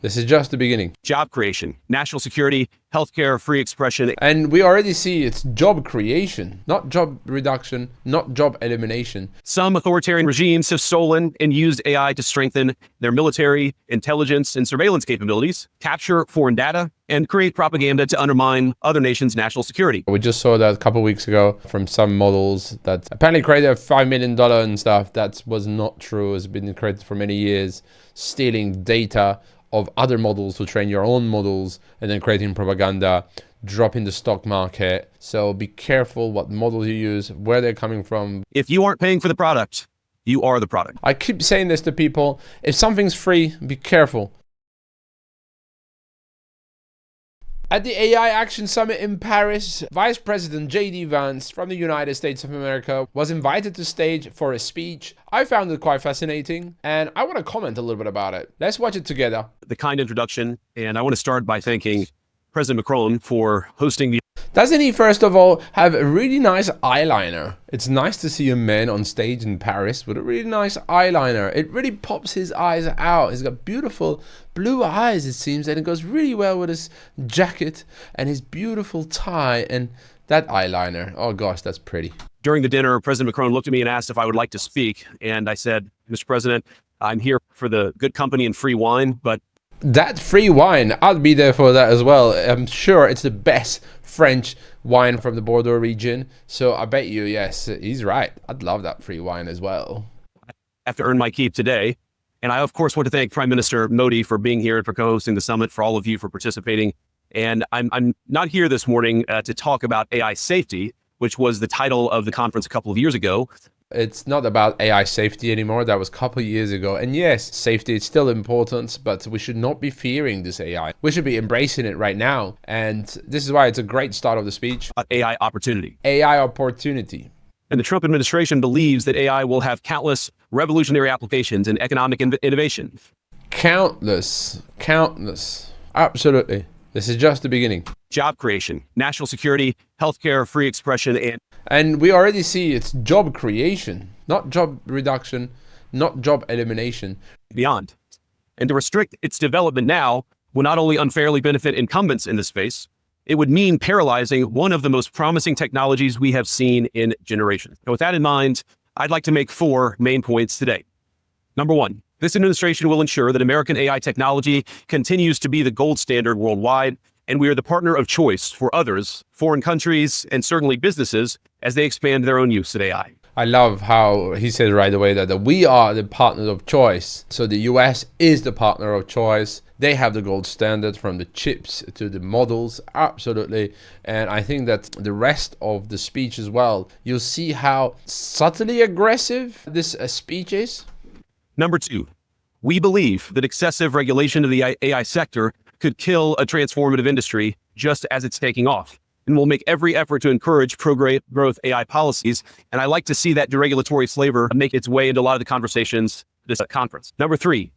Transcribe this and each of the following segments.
This is just the beginning. Job creation, national security, healthcare, free expression. And we already see it's job creation, not job reduction, not job elimination. Some authoritarian regimes have stolen and used AI to strengthen their military, intelligence, and surveillance capabilities, capture foreign data, and create propaganda to undermine other nations' national security. We just saw that a couple of weeks ago from some models that apparently created $5 million and stuff. That was not true. It's been created for many years, stealing data of other models to train your own models and then creating propaganda, dropping the stock market. So be careful what models you use, where they're coming from. If you aren't paying for the product, you are the product. I keep saying this to people. If something's free, be careful. At the AI Action Summit in Paris, Vice President J.D. Vance from the United States of America was invited to stage for a speech. I found it quite fascinating, and I want to comment a little bit about it. Let's watch it together. The kind introduction, and I want to start by thanking President Macron for hosting the... Doesn't he, first of all, have a really nice eyeliner? It's nice to see a man on stage in Paris with a really nice eyeliner. It really pops his eyes out. He's got beautiful blue eyes, it seems, and it goes really well with his jacket and his beautiful tie and that eyeliner. Oh gosh, that's pretty. During the dinner, President Macron looked at me and asked if I would like to speak. And I said, Mr. President, I'm here for the good company and free wine, but... That free wine, I'd be there for that as well. I'm sure it's the best French wine from the Bordeaux region. So I bet you, yes, he's right. I'd love that free wine as well. I have to earn my keep today. And I, of course, want to thank Prime Minister Modi for being here and for co-hosting the summit, for all of you for participating. And I'm not here this morning to talk about AI safety, which was the title of the conference a couple of years ago. It's not about AI safety anymore. That was a couple of years ago. And yes, safety is still important, but we should not be fearing this AI. We should be embracing it right now. And this is why it's a great start of the speech. AI opportunity. AI opportunity. And the Trump administration believes that AI will have countless revolutionary applications in economic innovation. Countless. Absolutely. This is just the beginning. Job creation, national security, healthcare, free expression, and we already see it's job creation, not job reduction, not job elimination. Beyond. And to restrict its development now will not only unfairly benefit incumbents in the space, it would mean paralyzing one of the most promising technologies we have seen in generations. And with that in mind, I'd like to make 4 main points today. Number 1, this administration will ensure that American AI technology continues to be the gold standard worldwide, and we are the partner of choice for others, foreign countries, and certainly businesses as they expand their own use of AI. I love how he said right away that we are the partner of choice. So the US is the partner of choice. They have the gold standard from the chips to the models, absolutely. And I think that the rest of the speech as well, you'll see how subtly aggressive this speech is. Number 2, we believe that excessive regulation of the AI sector could kill a transformative industry just as it's taking off. And we'll make every effort to encourage pro-growth AI policies. And I like to see that deregulatory flavor make its way into a lot of the conversations this conference. Number 3,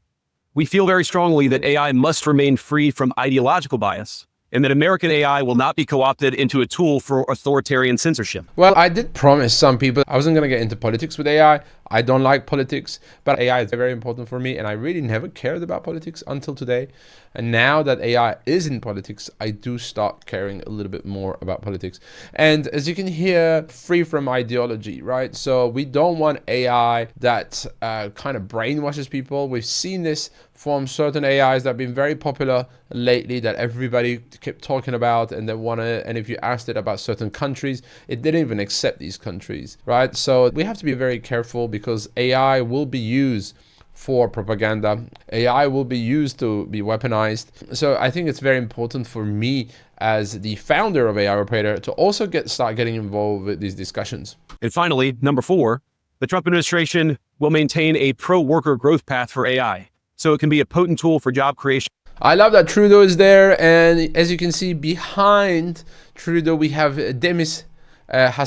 we feel very strongly that AI must remain free from ideological bias, and that American AI will not be co-opted into a tool for authoritarian censorship. Well, I did promise some people I wasn't going to get into politics with AI. I don't like politics, but AI is very important for me, and I really never cared about politics until today. And now that AI is in politics, I do start caring a little bit more about politics. And as you can hear, free from ideology, right? So we don't want AI that kind of brainwashes people. We've seen this from certain AIs that have been very popular lately that everybody kept talking about, and and if you asked it about certain countries, it didn't even accept these countries, right? So we have to be very careful because AI will be used for propaganda. AI will be used to be weaponized. So I think it's very important for me as the founder of AI Operator to also start getting involved with these discussions. And finally, number 4, the Trump administration will maintain a pro-worker growth path for AI, so it can be a potent tool for job creation. I love that Trudeau is there, and as you can see behind Trudeau we have Demis,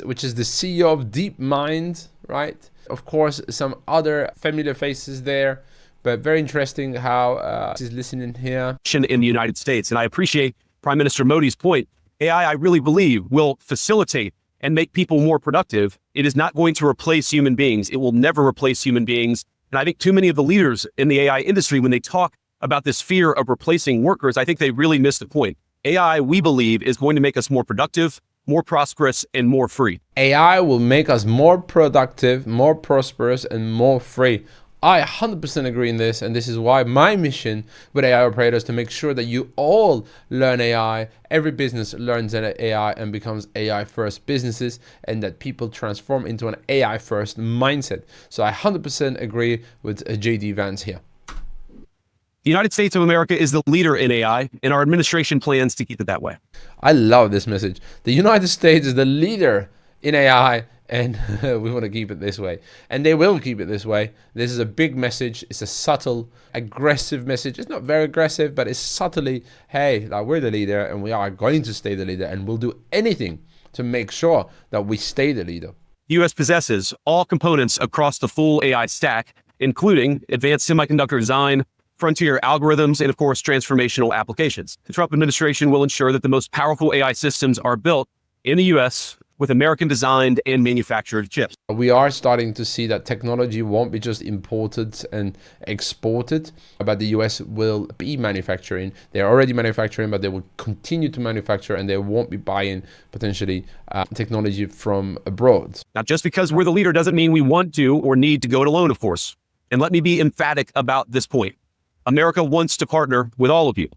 which is the CEO of DeepMind, right? Of course, some other familiar faces there, but very interesting how he's listening here. In the United States, and I appreciate Prime Minister Modi's point. AI, I really believe, will facilitate and make people more productive. It is not going to replace human beings. It will never replace human beings. And I think too many of the leaders in the AI industry, when they talk about this fear of replacing workers, I think they really miss the point. AI, we believe, is going to make us more productive, more prosperous, and more free. AI will make us more productive, more prosperous, and more free. I 100% agree in this, and this is why my mission with AI operators to make sure that you all learn AI, every business learns AI and becomes AI first businesses, and that people transform into an AI first mindset. So I 100% agree with J.D. Vance here. The United States of America is the leader in AI, and our administration plans to keep it that way. I love this message. The United States is the leader in AI, and we want to keep it this way. And they will keep it this way. This is a big message. It's a subtle, aggressive message. It's not very aggressive, but it's subtly, hey, like we're the leader and we are going to stay the leader, and we'll do anything to make sure that we stay the leader. The U.S. possesses all components across the full AI stack, including advanced semiconductor design, frontier algorithms, and of course, transformational applications. The Trump administration will ensure that the most powerful AI systems are built in the U.S. with American-designed and manufactured chips. We are starting to see that technology won't be just imported and exported, but the US will be manufacturing. They're already manufacturing, but they will continue to manufacture, and they won't be buying potentially technology from abroad. Now, just because we're the leader doesn't mean we want to or need to go it alone, of course. And let me be emphatic about this point. America wants to partner with all of you.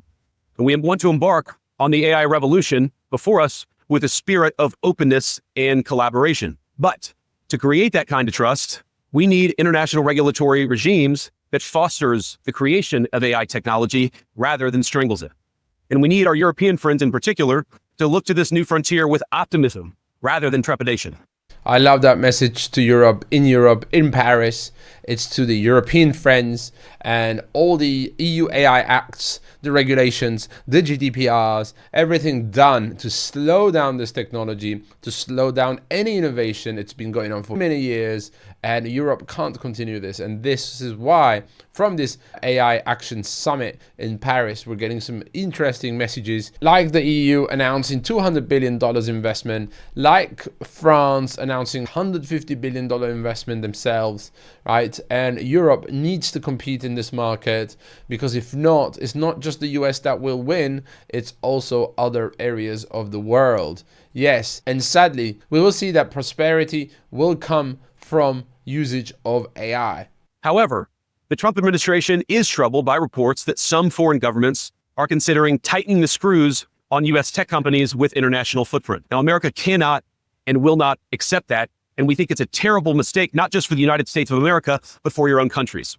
And we want to embark on the AI revolution before us with a spirit of openness and collaboration. But to create that kind of trust, we need international regulatory regimes that fosters the creation of AI technology rather than strangles it. And we need our European friends in particular to look to this new frontier with optimism rather than trepidation. I love that message to Europe, in Paris. It's to the European friends and all the EU AI acts, the regulations, the GDPRs, everything done to slow down this technology, to slow down any innovation. It's been going on for many years, and Europe can't continue this. And this is why from this AI Action Summit in Paris, we're getting some interesting messages, like the EU announcing $200 billion investment, like France announcing $150 billion investment themselves, right? And Europe needs to compete in this market, because if not, it's not just the US that will win, it's also other areas of the world. Yes, and sadly, we will see that prosperity will come from usage of AI. However, the Trump administration is troubled by reports that some foreign governments are considering tightening the screws on U.S. tech companies with international footprint. Now, America cannot and will not accept that, and we think it's a terrible mistake, not just for the United States of America, but for your own countries.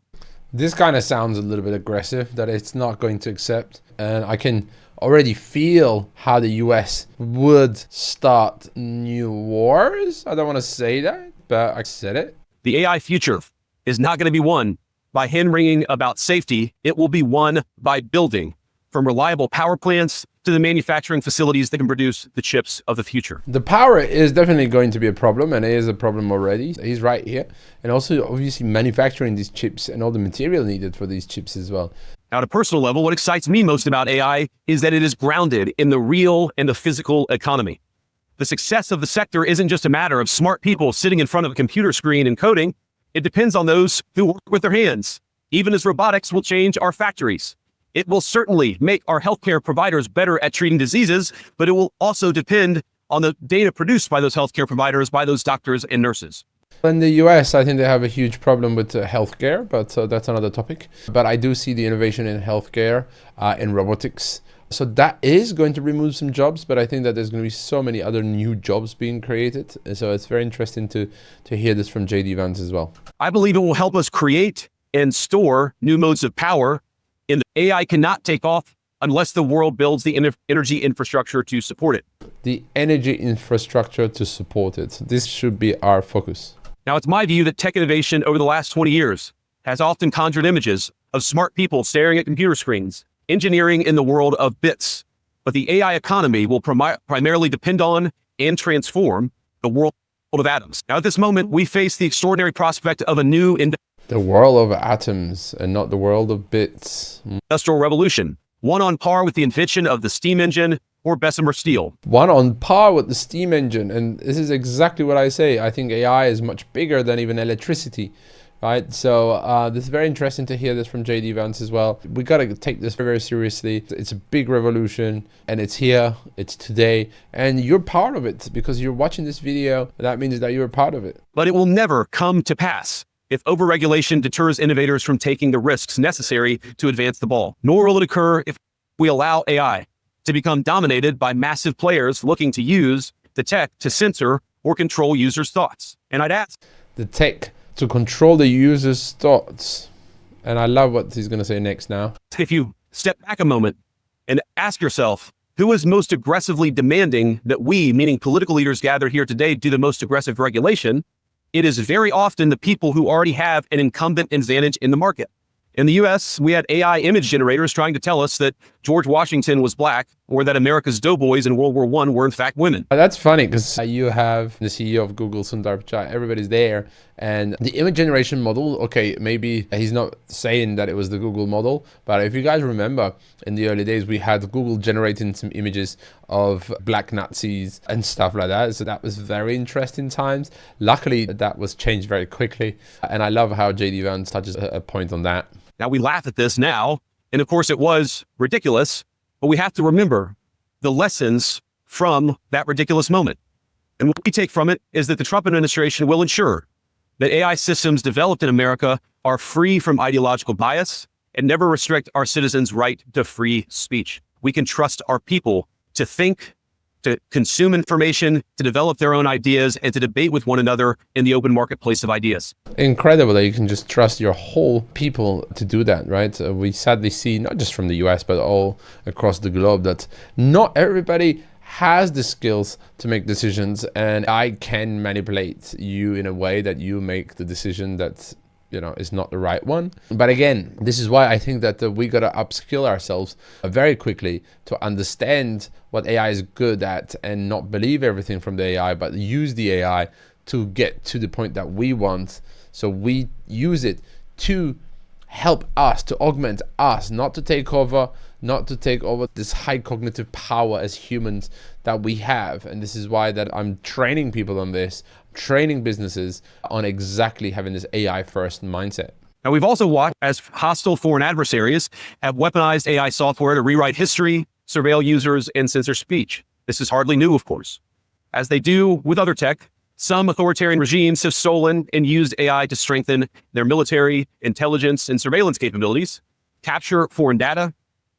This kind of sounds a little bit aggressive, that it's not going to accept, and I can already feel how the US would start new wars. I don't want to say that, but I said it. The AI future is not going to be won by hand-wringing about safety. It will be won by building, from reliable power plants to the manufacturing facilities that can produce the chips of the future. The power is definitely going to be a problem, and it is a problem already. He's right here. And also, obviously, manufacturing these chips and all the material needed for these chips as well. Now, at a personal level, what excites me most about AI is that it is grounded in the real and the physical economy. The success of the sector isn't just a matter of smart people sitting in front of a computer screen and coding. It depends on those who work with their hands. Even as robotics will change our factories, it will certainly make our healthcare providers better at treating diseases, but it will also depend on the data produced by those healthcare providers, by those doctors and nurses. In the US, I think they have a huge problem with healthcare, but that's another topic. But I do see the innovation in healthcare, in robotics. So that is going to remove some jobs, but I think that there's going to be so many other new jobs being created. So it's very interesting to hear this from J.D. Vance as well. I believe it will help us create and store new modes of power. And AI cannot take off unless the world builds the energy infrastructure to support it. The energy infrastructure to support it. This should be our focus. Now, it's my view that tech innovation over the last 20 years has often conjured images of smart people staring at computer screens, engineering in the world of bits. But the AI economy will primarily depend on and transform the world of atoms. Now, at this moment, we face the extraordinary prospect of a new the world of atoms and not the world of bits. Industrial revolution, one on par with the invention of the steam engine or Bessemer steel. One on par with the steam engine. And this is exactly what I say. I think AI is much bigger than even electricity. right? So this is very interesting to hear this from J.D. Vance as well. We got to take this very, very seriously. It's a big revolution, and it's here, it's today, and you're part of it because you're watching this video. That means that you're a part of it. But it will never come to pass if overregulation deters innovators from taking the risks necessary to advance the ball. Nor will it occur if we allow AI to become dominated by massive players looking to use the tech to censor or control users' thoughts. And I'd ask, the tech to control the user's thoughts. And I love what he's going to say next now. if you step back a moment and ask yourself, who is most aggressively demanding that we, meaning political leaders gathered here today, do the most aggressive regulation? It is very often the people who already have an incumbent advantage in the market. In the US, we had AI image generators trying to tell us that George Washington was black or that America's doughboys in World War I were in fact women. That's funny because you have the CEO of Google, Sundar Pichai, everybody's there. And the image generation model, okay, maybe he's not saying that it was the Google model, but if you guys remember in the early days, we had Google generating some images of black Nazis and stuff like that. So that was very interesting times. Luckily, that was changed very quickly. And I love how J.D. Vance touches a point on that. Now, we laugh at this now, and of course it was ridiculous, but we have to remember the lessons from that ridiculous moment. And what we take from it is that the Trump administration will ensure that AI systems developed in America are free from ideological bias and never restrict our citizens' right to free speech. We can trust our people to think, to consume information, to develop their own ideas, and to debate with one another in the open marketplace of ideas. Incredible that you can just trust your whole people to do that, right? We sadly see, not just from the US, but all across the globe, that not everybody has the skills to make decisions, and I can manipulate you in a way that you make the decision that is not the right one. But again, this is why I think that we got to upskill ourselves very quickly to understand what AI is good at and not believe everything from the AI, but use the AI to get to the point that we want. So we use it to help us, to augment us, not to take over this high cognitive power as humans that we have. And this is why that I'm training people on this, training businesses on exactly having this AI first mindset. Now, we've also watched as hostile foreign adversaries have weaponized AI software to rewrite history, surveil users, and censor speech. This is hardly new, of course. As they do with other tech, some authoritarian regimes have stolen and used AI to strengthen their military, intelligence, and surveillance capabilities, capture foreign data,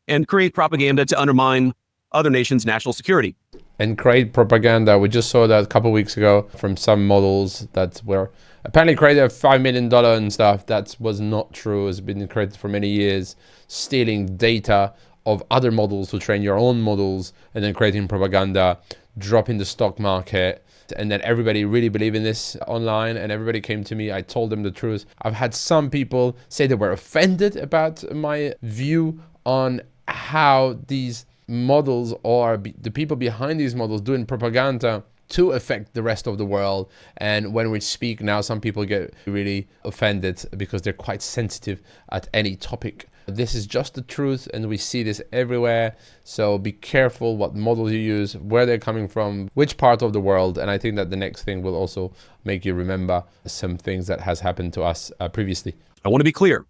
and create propaganda to undermine other nations' national security. And create propaganda. We just saw that a couple of weeks ago from some models that were apparently created at $5 million and stuff. That was not true. It's been created for many years, stealing data of other models to train your own models and then creating propaganda, dropping the stock market. And then everybody really believed in this online, and everybody came to me. I told them the truth. I've had some people say they were offended about my view on how these models or the people behind these models doing propaganda to affect the rest of the world. And when we speak now, some people get really offended because they're quite sensitive at any topic. This is just the truth, and we see this everywhere. So be careful what models you use, where they're coming from, which part of the world. And I think that the next thing will also make you remember some things that has happened to us previously. I want to be clear.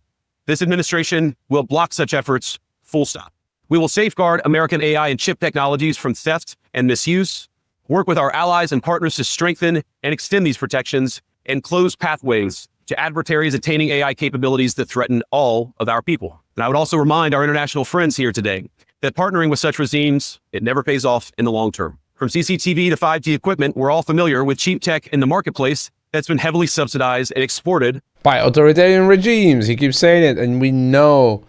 This administration will block such efforts, full stop. We will safeguard American AI and chip technologies from theft and misuse, work with our allies and partners to strengthen and extend these protections, and close pathways to adversaries attaining AI capabilities that threaten all of our people. And I would also remind our international friends here today that partnering with such regimes, it never pays off in the long term. From CCTV to 5G equipment, we're all familiar with cheap tech in the marketplace that's been heavily subsidized and exported by authoritarian regimes. He keeps saying it, and we know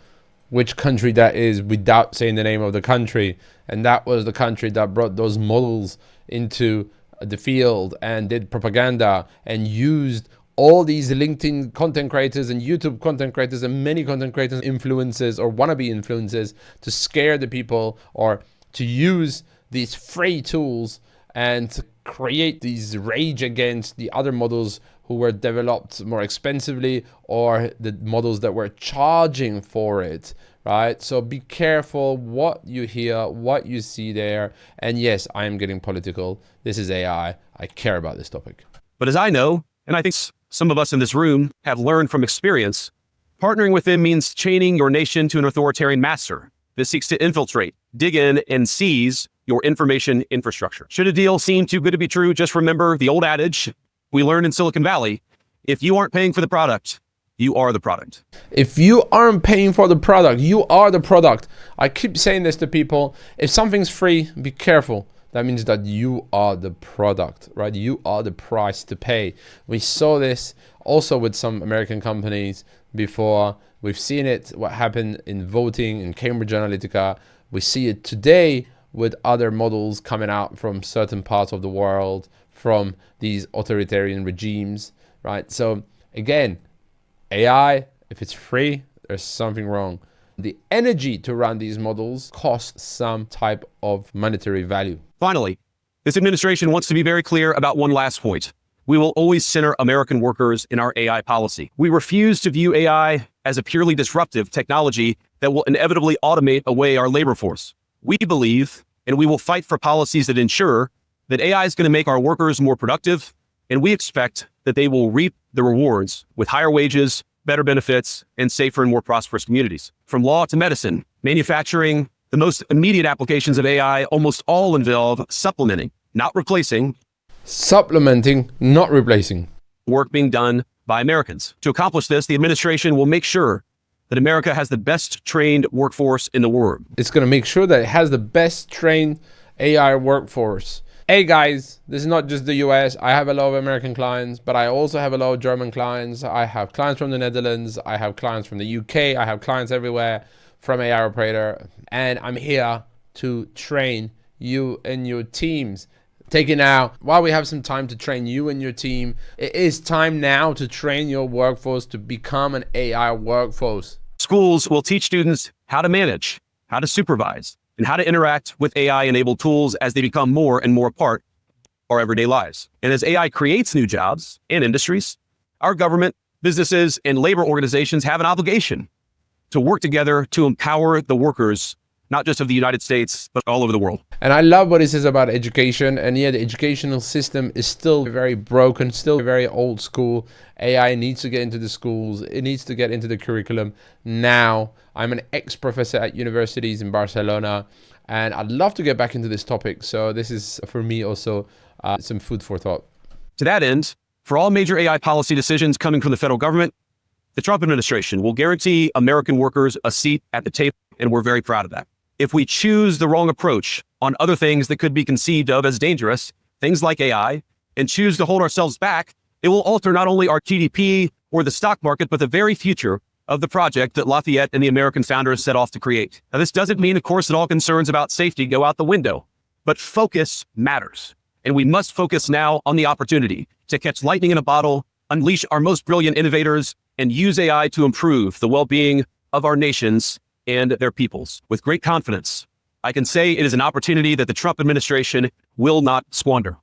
which country that is without saying the name of the country. And that was the country that brought those models into the field and did propaganda and used all these LinkedIn content creators and YouTube content creators and many content creators, influencers or wannabe influencers, to scare the people or to use these free tools and to create these rage against the other models who were developed more expensively or the models that were charging for it, right? So be careful what you hear, what you see there. And yes, I am getting political. This is AI. I care about this topic. But as I know, and I think some of us in this room have learned from experience, partnering with them means chaining your nation to an authoritarian master that seeks to infiltrate, dig in, and seize your information infrastructure. Should a deal seem too good to be true, just remember the old adage we learned in Silicon Valley: if you aren't paying for the product, you are the product. If you aren't paying for the product, you are the product. I keep saying this to people. If something's free, be careful. That means that you are the product, right? You are the price to pay. We saw this also with some American companies before. We've seen it, what happened in voting in Cambridge Analytica. We see it today with other models coming out from certain parts of the world, from these authoritarian regimes, right? So again, AI, if it's free, there's something wrong. The energy to run these models costs some type of monetary value. Finally, this administration wants to be very clear about one last point. We will always center American workers in our AI policy. We refuse to view AI as a purely disruptive technology that will inevitably automate away our labor force. We believe, and we will fight for policies that ensure that AI is going to make our workers more productive, and we expect that they will reap the rewards with higher wages, better benefits, and safer and more prosperous communities. From law to medicine, manufacturing, the most immediate applications of AI almost all involve supplementing, not replacing. Supplementing, not replacing. Work being done by Americans. To accomplish this, the administration will make sure that America has the best trained workforce in the world. It's going to make sure that it has the best trained AI workforce. Hey guys, this is not just the US. I have a lot of American clients, but I also have a lot of German clients. I have clients from the Netherlands. I have clients from the UK. I have clients everywhere from AI Operator. And I'm here to train you and your teams. Take it now. While we have some time to train you and your team, it is time now to train your workforce to become an AI workforce. Schools will teach students how to manage, how to supervise, and how to interact with AI-enabled tools as they become more and more a part of our everyday lives. And as AI creates new jobs and industries, our government, businesses, and labor organizations have an obligation to work together to empower the workers, not just of the United States, but all over the world. And I love what it says about education. And yeah, the educational system is still very broken, still very old school. AI needs to get into the schools. It needs to get into the curriculum now. I'm an ex-professor at universities in Barcelona, and I'd love to get back into this topic. So this is, for me, also some food for thought. To that end, for all major AI policy decisions coming from the federal government, the Trump administration will guarantee American workers a seat at the table, and we're very proud of that. If we choose the wrong approach on other things that could be conceived of as dangerous, things like AI, and choose to hold ourselves back, it will alter not only our GDP or the stock market, but the very future of the project that Lafayette and the American founders set off to create. Now, this doesn't mean, of course, that all concerns about safety go out the window, but focus matters. And we must focus now on the opportunity to catch lightning in a bottle, unleash our most brilliant innovators, and use AI to improve the well-being of our nations and their peoples. With great confidence, I can say it is an opportunity that the Trump administration will not squander.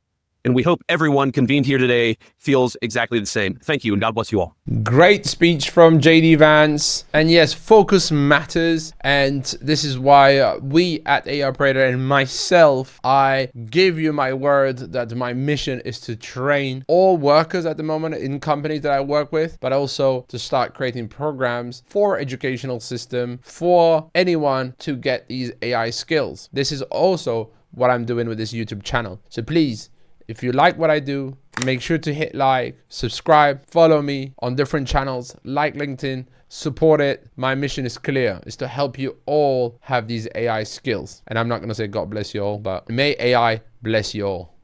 And we hope everyone convened here today feels exactly the same. Thank you, and God bless you all. Great speech from J.D. Vance. And yes, focus matters. And this is why we at AI Operator and myself, I give you my word that my mission is to train all workers at the moment in companies that I work with, but also to start creating programs for educational system for anyone to get these AI skills. This is also what I'm doing with this YouTube channel. So please, if you like what I do, make sure to hit like, subscribe, follow me on different channels, like LinkedIn, support it. My mission is clear, is to help you all have these AI skills. And I'm not going to say God bless you all, but may AI bless you all.